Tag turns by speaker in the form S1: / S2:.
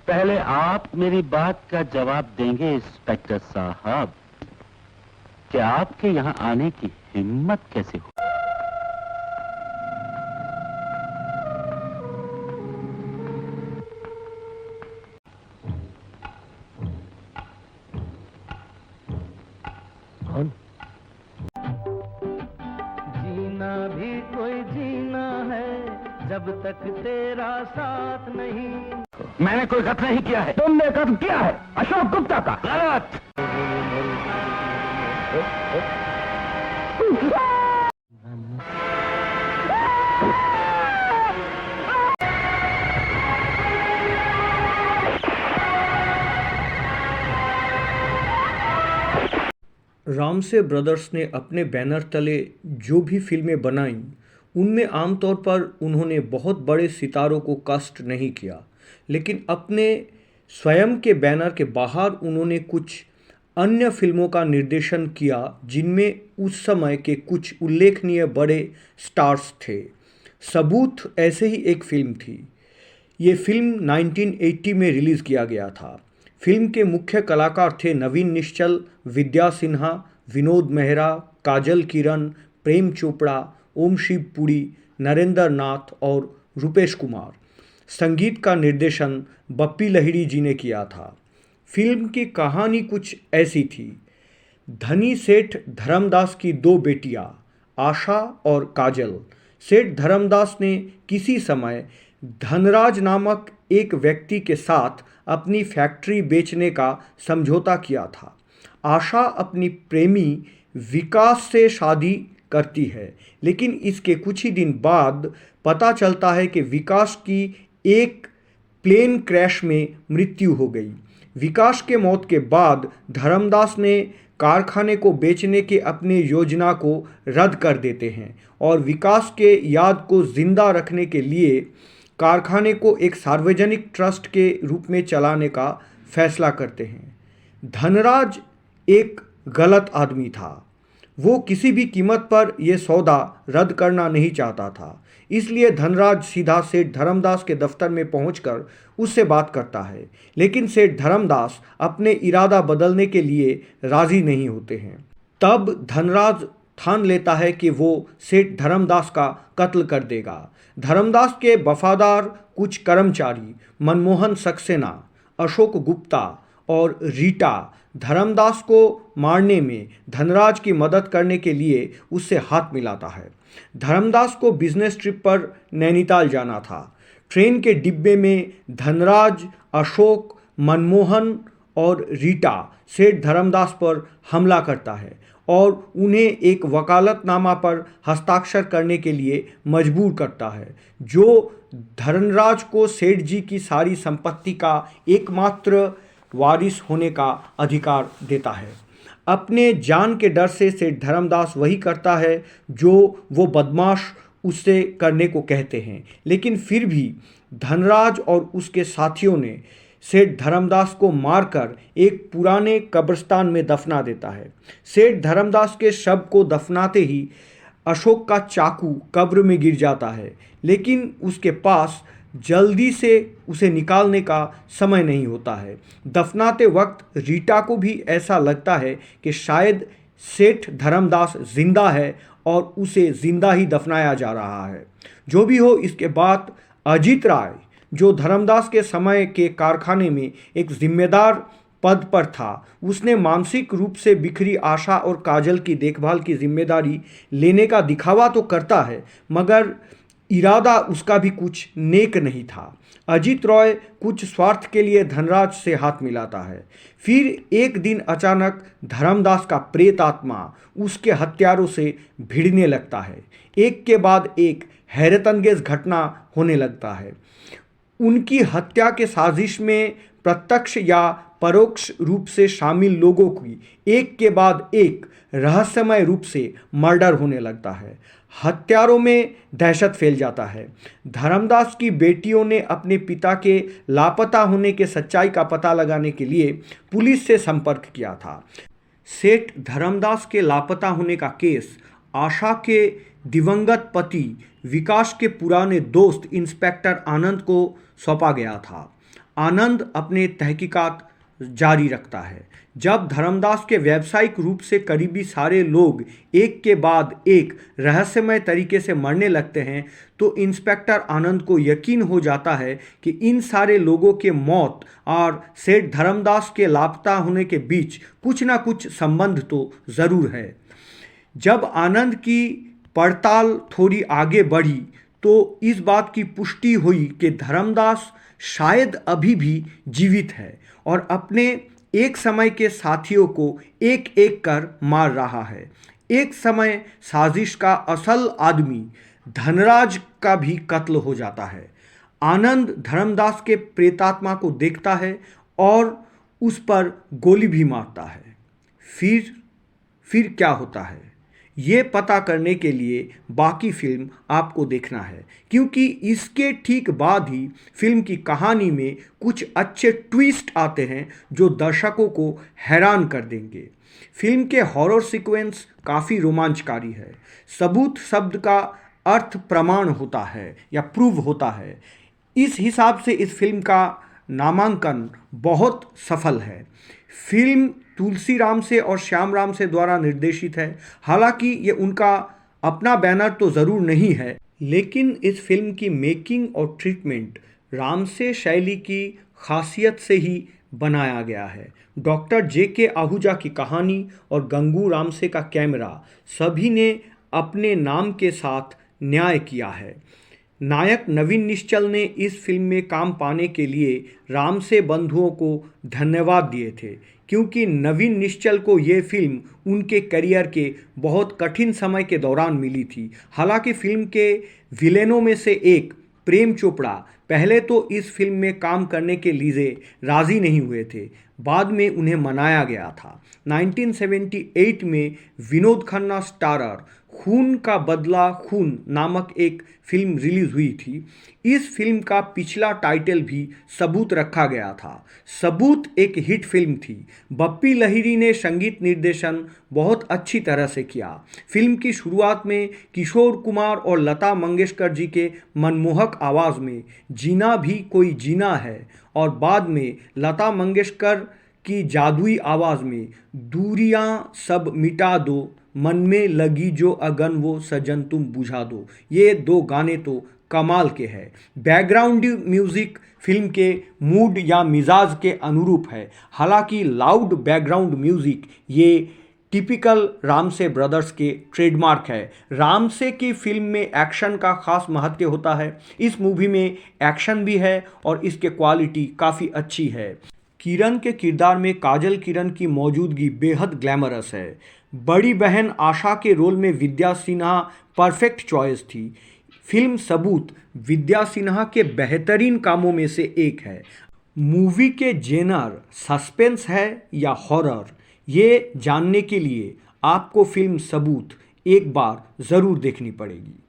S1: पहले आप मेरी बात का जवाब देंगे इंस्पेक्टर साहब कि आपके यहाँ आने की हिम्मत कैसे हुई?
S2: कौन?
S3: जीना भी कोई जीना है जब तक तेरा साथ नहीं।
S1: मैंने कोई कत्ल नहीं किया है।
S2: तुमने कत्ल किया है अशोक गुप्ता का।
S1: गलत।
S4: रामसे ब्रदर्स ने अपने बैनर तले जो भी फिल्में बनाईं उनमें आमतौर पर उन्होंने बहुत बड़े सितारों को कास्ट नहीं किया, लेकिन अपने स्वयं के बैनर के बाहर उन्होंने कुछ अन्य फिल्मों का निर्देशन किया जिनमें उस समय के कुछ उल्लेखनीय बड़े स्टार्स थे। सबूत ऐसे ही एक फिल्म थी। ये फिल्म 1980 में रिलीज़ किया गया था। फिल्म के मुख्य कलाकार थे नवीन निश्चल, विद्या सिन्हा, विनोद मेहरा, काजल किरण, प्रेम चोपड़ा, ओम शिवपुरी, नरेंद्र नाथ और रूपेश कुमार। संगीत का निर्देशन बप्पी लहिड़ी जी ने किया था। फिल्म की कहानी कुछ ऐसी थी। धनी सेठ धर्मदास की दो बेटियां आशा और काजल। सेठ धर्मदास ने किसी समय धनराज नामक एक व्यक्ति के साथ अपनी फैक्ट्री बेचने का समझौता किया था। आशा अपनी प्रेमी विकास से शादी करती है, लेकिन इसके कुछ ही दिन बाद पता चलता है कि विकास की एक प्लेन क्रैश में मृत्यु हो गई। विकास के मौत के बाद धर्मदास ने कारखाने को बेचने के अपने योजना को रद्द कर देते हैं और विकास के याद को जिंदा रखने के लिए कारखाने को एक सार्वजनिक ट्रस्ट के रूप में चलाने का फैसला करते हैं। धनराज एक गलत आदमी था। वो किसी भी कीमत पर यह सौदा रद्द करना नहीं चाहता था। इसलिए धनराज सीधा सेठ धर्मदास के दफ्तर में पहुंचकर उससे बात करता है, लेकिन सेठ धर्मदास अपने इरादा बदलने के लिए राजी नहीं होते हैं। तब धनराज ठान लेता है कि वो सेठ धर्मदास का कत्ल कर देगा। धर्मदास के वफादार कुछ कर्मचारी मनमोहन सक्सेना, अशोक गुप्ता और रीटा धर्मदास को मारने में धनराज की मदद करने के लिए उससे हाथ मिलाता है। धर्मदास को बिजनेस ट्रिप पर नैनीताल जाना था। ट्रेन के डिब्बे में धनराज, अशोक, मनमोहन और रीटा सेठ धर्मदास पर हमला करता है और उन्हें एक वकालतनामा पर हस्ताक्षर करने के लिए मजबूर करता है, जो धनराज को सेठ जी की सारी संपत्ति का एकमात्र वारिस होने का अधिकार देता है। अपने जान के डर से सेठ धर्मदास वही करता है जो वो बदमाश उससे करने को कहते हैं, लेकिन फिर भी धनराज और उसके साथियों ने सेठ धर्मदास को मारकर एक पुराने कब्रिस्तान में दफना देता है। सेठ धर्मदास के शव को दफनाते ही अशोक का चाकू कब्र में गिर जाता है, लेकिन उसके पास जल्दी से उसे निकालने का समय नहीं होता है। दफनाते वक्त रीटा को भी ऐसा लगता है कि शायद सेठ धर्मदास जिंदा है और उसे जिंदा ही दफनाया जा रहा है। जो भी हो, इसके बाद अजीत राय, जो धर्मदास के समय के कारखाने में एक जिम्मेदार पद पर था, उसने मानसिक रूप से बिखरी आशा और काजल की देखभाल की जिम्मेदारी लेने का दिखावा तो करता है, मगर इरादा उसका भी कुछ नेक नहीं था। अजीत रॉय कुछ स्वार्थ के लिए धनराज से हाथ मिलाता है। फिर एक दिन अचानक धर्मदास का प्रेत आत्मा उसके हत्यारों से भिड़ने लगता है। एक के बाद एक हैरतअंगेज घटना होने लगता है। उनकी हत्या के साजिश में प्रत्यक्ष या परोक्ष रूप से शामिल लोगों की एक के बाद एक रहस्यमय रूप से मर्डर होने लगता है। हत्यारों में दहशत फैल जाता है। धर्मदास की बेटियों ने अपने पिता के लापता होने के सच्चाई का पता लगाने के लिए पुलिस से संपर्क किया था। सेठ धर्मदास के लापता होने का केस आशा के दिवंगत पति विकास के पुराने दोस्त इंस्पेक्टर आनंद को सौंपा गया था। आनंद अपने तहकीकात जारी रखता है। जब धर्मदास के व्यावसायिक रूप से करीबी सारे लोग एक के बाद एक रहस्यमय तरीके से मरने लगते हैं तो इंस्पेक्टर आनंद को यकीन हो जाता है कि इन सारे लोगों के मौत और सेठ धर्मदास के लापता होने के बीच कुछ ना कुछ संबंध तो ज़रूर है। जब आनंद की पड़ताल थोड़ी आगे बढ़ी तो इस बात की पुष्टि हुई कि धर्मदास शायद अभी भी जीवित है और अपने एक समय के साथियों को एक एक कर मार रहा है। एक समय साजिश का असल आदमी धनराज का भी कत्ल हो जाता है। आनंद धर्मदास के प्रेतात्मा को देखता है और उस पर गोली भी मारता है। फिर क्या होता है ये पता करने के लिए बाकी फिल्म आपको देखना है, क्योंकि इसके ठीक बाद ही फिल्म की कहानी में कुछ अच्छे ट्विस्ट आते हैं जो दर्शकों को हैरान कर देंगे। फिल्म के हॉरर सीक्वेंस काफ़ी रोमांचकारी है। सबूत शब्द का अर्थ प्रमाण होता है या प्रूव होता है। इस हिसाब से इस फिल्म का नामांकन बहुत सफल है। फिल्म तुलसी राम से और श्याम राम से द्वारा निर्देशित है। हालांकि ये उनका अपना बैनर तो ज़रूर नहीं है, लेकिन इस फिल्म की मेकिंग और ट्रीटमेंट रामसे शैली की खासियत से ही बनाया गया है। Doctor JK. आहूजा की कहानी और गंगू रामसे का कैमरा सभी ने अपने नाम के साथ न्याय किया है। नायक नवीन निश्चल ने इस फिल्म में काम पाने के लिए रामसे बंधुओं को धन्यवाद दिए थे, क्योंकि नवीन निश्चल को ये फिल्म उनके करियर के बहुत कठिन समय के दौरान मिली थी। हालांकि फिल्म के विलेनों में से एक प्रेम चोपड़ा पहले तो इस फिल्म में काम करने के लिए राज़ी नहीं हुए थे, बाद में उन्हें मनाया गया था। 1978 में विनोद खन्ना स्टारर खून का बदला खून नामक एक फिल्म रिलीज हुई थी। इस फिल्म का पिछला टाइटल भी सबूत रखा गया था। सबूत एक हिट फिल्म थी। बप्पी लहिरी ने संगीत निर्देशन बहुत अच्छी तरह से किया। फिल्म की शुरुआत में किशोर कुमार और लता मंगेशकर जी के मनमोहक आवाज़ में जीना भी कोई जीना है और बाद में लता मंगेशकर की जादुई आवाज़ में दूरियां सब मिटा दो, मन में लगी जो अगन वो सजन तुम बुझा दो, ये दो गाने तो कमाल के हैं। बैकग्राउंड म्यूज़िक फिल्म के मूड या मिजाज के अनुरूप है। हालांकि लाउड बैकग्राउंड म्यूज़िक ये टिपिकल रामसे ब्रदर्स के ट्रेडमार्क है। रामसे की फिल्म में एक्शन का खास महत्व होता है। इस मूवी में एक्शन भी है और इसके क्वालिटी काफ़ी अच्छी है। किरण के किरदार में काजल किरण की मौजूदगी बेहद ग्लैमरस है। बड़ी बहन आशा के रोल में विद्या सिन्हा परफेक्ट चॉइस थी। फिल्म सबूत विद्या सिन्हा के बेहतरीन कामों में से एक है। मूवी के जेनर सस्पेंस है या हॉरर, ये जानने के लिए आपको फिल्म सबूत एक बार ज़रूर देखनी पड़ेगी।